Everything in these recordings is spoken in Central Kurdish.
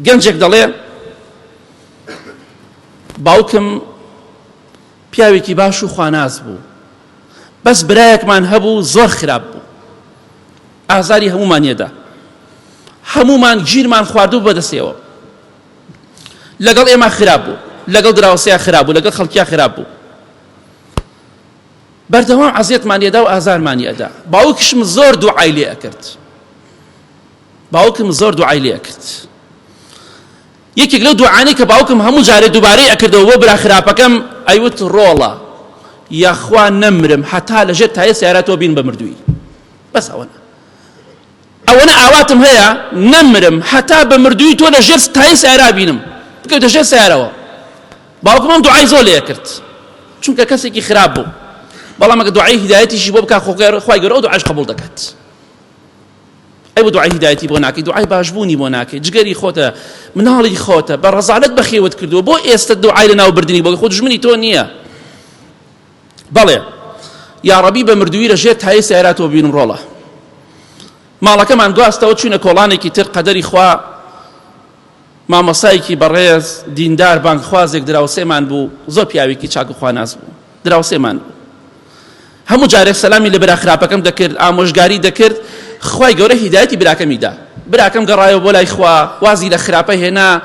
گەنجێک دەڵێ باوکم پیاوێکی باش و خواناز بوو، بەس برایەکمان هەبوو زۆر خراپ بوو، ئازاری هەمومانیەدا، هەمومان گیرمان خواردوو بەدەستێەوە، لەگەڵ ئێمە خراپ بوو، لەگەڵ دراوسەیە خراپ بوو، لەگەڵ خەڵکیە خراپ بوو، بەردەوام عەزیەتمانیەدا و ئازارمانیەدا. باوکشم زۆر دوعای لێ ئەکرد، باوکم زۆر دوعای لێ ئەکرد. یەکێک لەو دوعانەی کە باوکم هەموو جارێ دووبارەی ئەکردەوە بۆ برا خراپەکەم ئەیوت ڕۆڵە یاخوا نەمرم حتا لەژێر تایە سیارەتەوە بین بە مردووی. بەس ئەوەنە ئاواتم هەیە نەمرم حتا بە مردووی تۆ لەژێر تایە سیارە بینم بکەوتە ژێر سیارەوە. باوکم ئەم دوعای زۆر لێ کرد چونکە کەسێکی خراپ بوو، بەڵام ئەگە دوعای هیدایەتیشی بۆ بکات خوای گەورە ئەو دوعاش قبوڵ دەکات. ئەی بۆ دوعای هیدایەتی بۆ ناکەی، دوعای باشبوونی بۆ ناکەی، جگەری خۆتە، مناڵی خۆتە، بە ڕەزانەت بەخێوت کردووە، بۆ ئێستا دوعای لە ناوبردنی بۆ خۆ دژمنی تۆ نییە. بەڵێ یا ڕەبی بە مردووی لەژێر تایە سیارەتەوە بینم ڕۆڵە. ماڵەکەمان گواستەوە چوونە کۆڵانێکی تر، قەدەری خوا مامۆسایەکی بەڕێز دیندار بانگخوازێک دراوسێمان بوو، زۆر پیاوێکی چاک و خواناز بوو، دراوسێمان بوو. هەموو جارێک سەلامی لە برا خراپەکەم دەکرد، ئامۆژگاری دەکرد، خوای گەورە هیدایەتی براکەمیدا، براکەم گەڕایەوە بۆ لای خوا، وازی لە خراپە هێنا.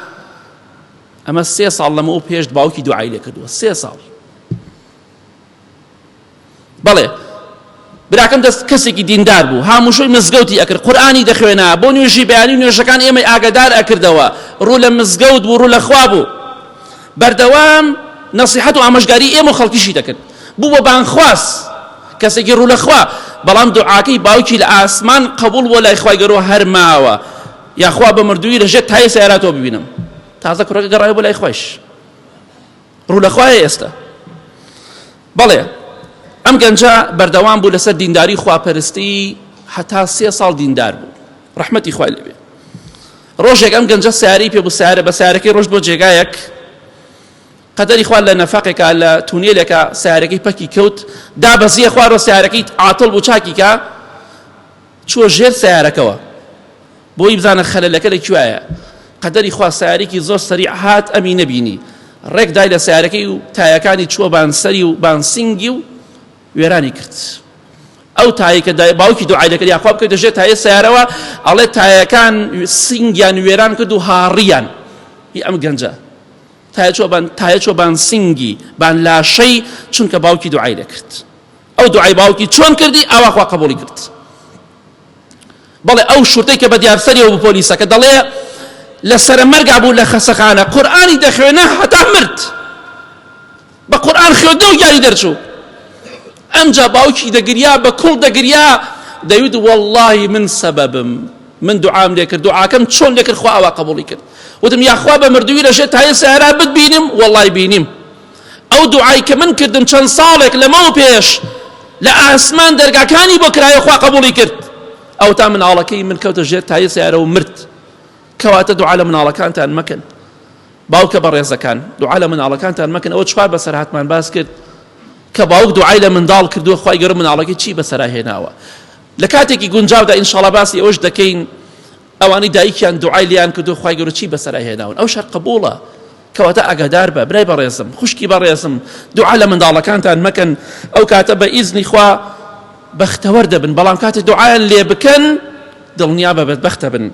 ئەمە 3 ساڵ لەمەوە پێش باوکی دوعای لێ کردووە، 3 ساڵ. بەڵێ براکەم دەست کەسێکی دیندار بوو، هاموشۆی مزگەوتی ئەکرد، قورئانی دەخوێنا، بۆ نوێژی بەیانی نوێژەکان ئێمە ئاگادار ئەکردەوە، ڕوو لە مزگەوت بوو، ڕوو لە خوا بوو، بەردەوام نەسیحەت و ئامۆژگاری ئێمە و خەڵکیشی دەکرد، بوو بۆ بانگخواز، کەسێکی ڕوو لە خوا، بەڵام دوعاکەی باوکی لە ئاسمان قبوڵ بۆ لای خوای گەورە هەر ماوە، یاخوا بە مردووی لەژێر تایە سیارەتەوە ببینم. تازە کوڕەکە گەڕایەوە بۆ لای خوایش، ڕوو لە خوایە ئێستا. بەڵێ ئەم گەنجە بەردەوام بوو لەسەر دینداری خواپەرستی، هەتا 3 ساڵ دیندار بوو، ڕەحمەتی خوای لێبێ. ڕۆژێک ئەم گەنجە سیارەی پێ بوو، سیارە بە سیارەکەی ڕۆژ بۆ جێگایەک، قەدەری خوا لە نەفەقێکە لە تونێلێکە سیارەکەی پەکی کەوت، دابەزیە خوارەوە سیارەکەی عاتڵ بوو چاکیکە، چووە ژێر سیارەکەوە بۆی بزانە خەلەلەکە لەکوایە. قەدەری خوا سیارێکی زۆر سەریع هات، ئەمی نەبینی، ڕێک دای لە سیارەکەی و تایەکانی چووە بانسەری و بانسینگی و وێرانی کرد. ئەو تایە کە باوکی دوعای دەکرد یاخوا بکەوتە ژێر تایە سیارەوە، ئەڵێ تایەکان سینگیان وێران کرد و هاڕیان. ئەم گەنجە تایە چۆ بان سینگی بان لاشەی، چونکە باوکی دوعای دەکرد. ئەو دوعای باوکی چۆن کردی ئەوە خوا قبوڵی کرد. بەڵێ ئەو شورتەی کە بە دیارسەریەوە بوو پۆلیسەکە، دەڵێ لە سەرمەرگا بوو لە خەسەخانە، قورئانی دەخوێنە هەتا مرد، بە قورئان خوێندە و یاری دەرچوو. ئەمجا باوکی دەگریا، بە کوڵ دەگریا، دەیوت وەڵڵاهی من سەبەبم، من دوعام لێ کرد، دوعاکەم چۆن لێ کرد خوا ئەوە قبوڵی کرد. وتم یاخوا بە مردووی لەژێر تایە سیارە بتبینم، وەڵڵای بینیم. ئەو دوعای کە من کردم چەند ساڵێک لەمەوە پێش لە ئاسمان دەرگاکانی بۆ کرایە، خوا قبوڵی کرد. ئەو تا مناڵەکەی من کەوتە ژێر تایە سیارە و مرد. کەواتە دوعا لە مناڵەکانتان مەکەن. باوکە بەڕێزەکان، دوعا لە مناڵەکانتان مەکەن. ئەوە چوار بەسەر هاتمان باس کرد کە باوک دوعای لە منداڵ کردووە، خوای گەورە مناڵەکەی چی بەسەرا هێناوە. لە کاتێکی گونجاودا ئینشاڵڵا باسی ئەوەش دەکەین، ئەوانەی دایکیان دوعای لیان کردو، خوای گەورە چی بەسەرا هێناون. ئەو شەر قبوڵە، کەواتە ئاگادار بە برای بەڕێزم، خوشکی بەڕێزم، دوعا لە منداڵەکانتان مەکەن. ئەو کاتە بە ئیزنی خوا بەختەوەر دەبن، بەڵام کاتێک دوعایان لێ بکەن دڵنیا بە بەدبەختە بن.